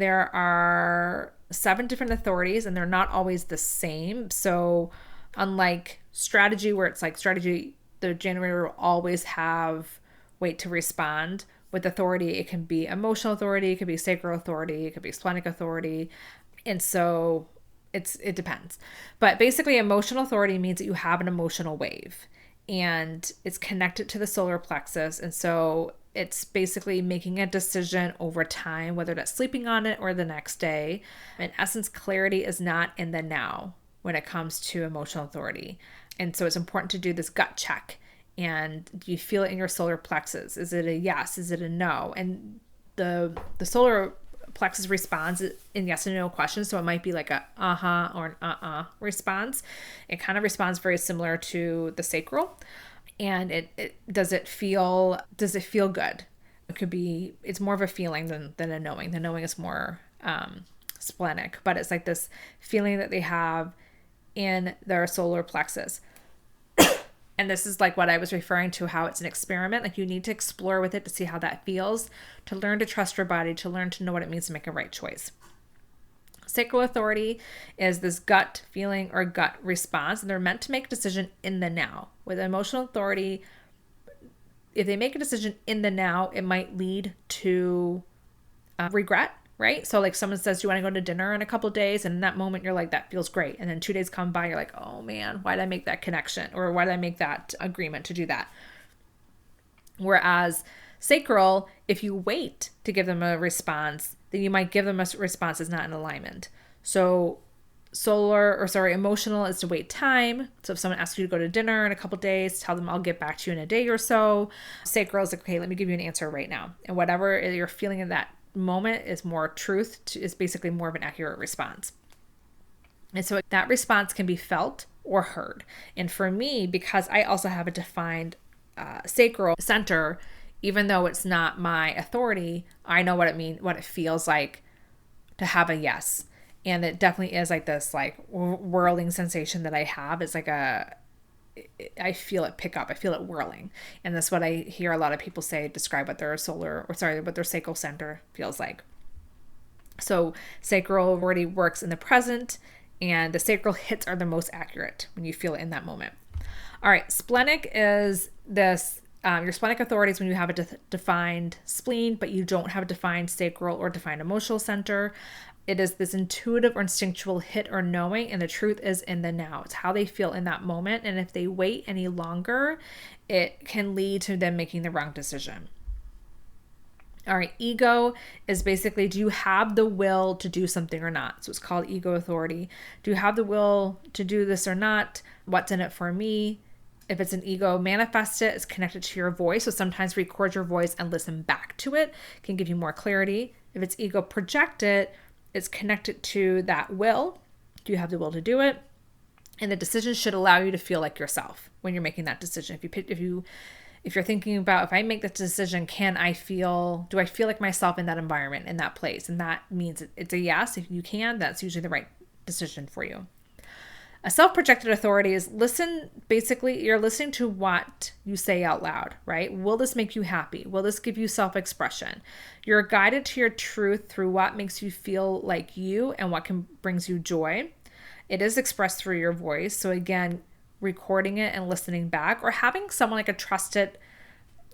there are 7 different authorities and they're not always the same. So unlike strategy, where it's like strategy, the generator will always have wait to respond. With authority, it can be emotional authority, it could be sacral authority, it could be splenic authority. And so it depends. But basically, emotional authority means that you have an emotional wave and it's connected to the solar plexus. And so it's basically making a decision over time, whether that's sleeping on it or the next day. In essence, clarity is not in the now when it comes to emotional authority. And so it's important to do this gut check. And do you feel it in your solar plexus? Is it a yes? Is it a no? And the solar plexus responds in yes and no questions. So it might be like a uh-huh or an uh-uh response. It kind of responds very similar to the sacral. And it does it feel good? It could be, it's more of a feeling than a knowing. The knowing is more splenic, but it's like this feeling that they have in their solar plexus. And this is like what I was referring to, how it's an experiment. Like you need to explore with it to see how that feels, to learn to trust your body, to learn to know what it means to make a right choice. Sacral authority is this gut feeling or gut response, and they're meant to make a decision in the now. With emotional authority, if they make a decision in the now, it might lead to regret, right? So like someone says, do you want to go to dinner in a couple of days? And in that moment, you're like, that feels great. And then 2 days come by, you're like, oh man, why did I make that connection? Or why did I make that agreement to do that? Whereas sacral, if you wait to give them a response, then you might give them a response that's not in alignment. So emotional is to wait time. So if someone asks you to go to dinner in a couple of days, tell them I'll get back to you in a day or so. Sacral is like, okay, let me give you an answer right now. And whatever you're feeling in that moment is more truth, is basically more of an accurate response. And so that response can be felt or heard. And for me, because I also have a defined sacral center, even though it's not my authority, I know what it feels like to have a yes. And it definitely is like this like whirling sensation that I have. It's like I feel it pick up. I feel it whirling. And that's what I hear a lot of people say, describe what their what their sacral center feels like. So sacral already works in the present, and the sacral hits are the most accurate when you feel it in that moment. All right, splenic is this, your splenic authority is when you have a defined spleen, but you don't have a defined sacral or defined emotional center. It is this intuitive or instinctual hit or knowing, and the truth is in the now. It's how they feel in that moment, and if they wait any longer, it can lead to them making the wrong decision. All right, ego is basically, do you have the will to do something or not? So it's called ego authority. Do you have the will to do this or not? What's in it for me? If it's an ego manifest it, it's connected to your voice. So sometimes record your voice and listen back to it. Can give you more clarity. If it's ego projected, it's connected to that will. Do you have the will to do it? And the decision should allow you to feel like yourself when you're making that decision. If you're thinking about, if I make this decision, do I feel like myself in that environment, in that place? And that means it's a yes. If you can, that's usually the right decision for you. A self-projected authority is basically you're listening to what you say out loud, right? Will this make you happy? Will this give you self-expression? You're guided to your truth through what makes you feel like you and what brings you joy. It is expressed through your voice. So again, recording it and listening back, or having someone like a trusted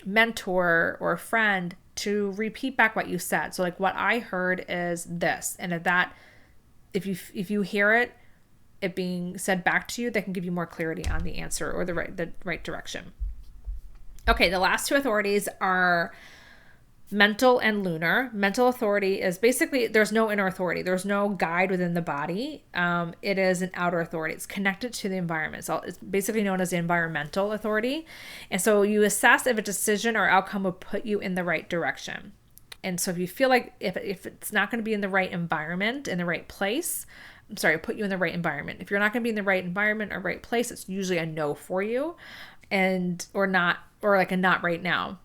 mentor or a friend to repeat back what you said. So like, what I heard is this. And if you hear it being said back to you, that can give you more clarity on the answer or the right direction. Okay, the last two authorities are mental and lunar. Mental authority is basically, there's no inner authority. There's no guide within the body. It is an outer authority. It's connected to the environment. So it's basically known as the environmental authority. And so you assess if a decision or outcome will put you in the right direction. And so if you feel like if it's not going to be in the right environment, in the right place, put you in the right environment. If you're not going to be in the right environment or right place, it's usually a no for you, or like a not right now.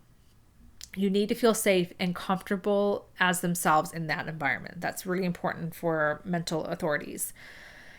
You need to feel safe and comfortable as themselves in that environment. That's really important for mental authorities.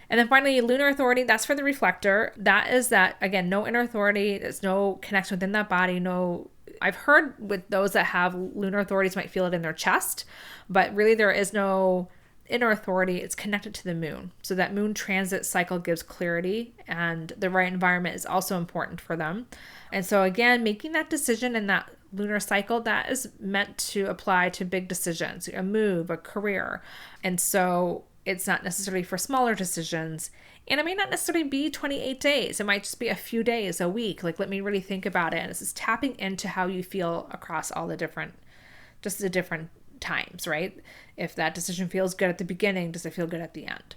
And then finally, lunar authority, that's for the reflector. That is that, again, no inner authority. There's no connection within that body, no I've heard with those that have lunar authorities might feel it in their chest, but really there is no inner authority. It's connected to the moon. So that moon transit cycle gives clarity, and the right environment is also important for them. And so again, making that decision in that lunar cycle, that is meant to apply to big decisions, a move, a career. And so it's not necessarily for smaller decisions. And it may not necessarily be 28 days. It might just be a few days, a week. Like, let me really think about it. And this is tapping into how you feel across all the different times, right? If that decision feels good at the beginning, does it feel good at the end?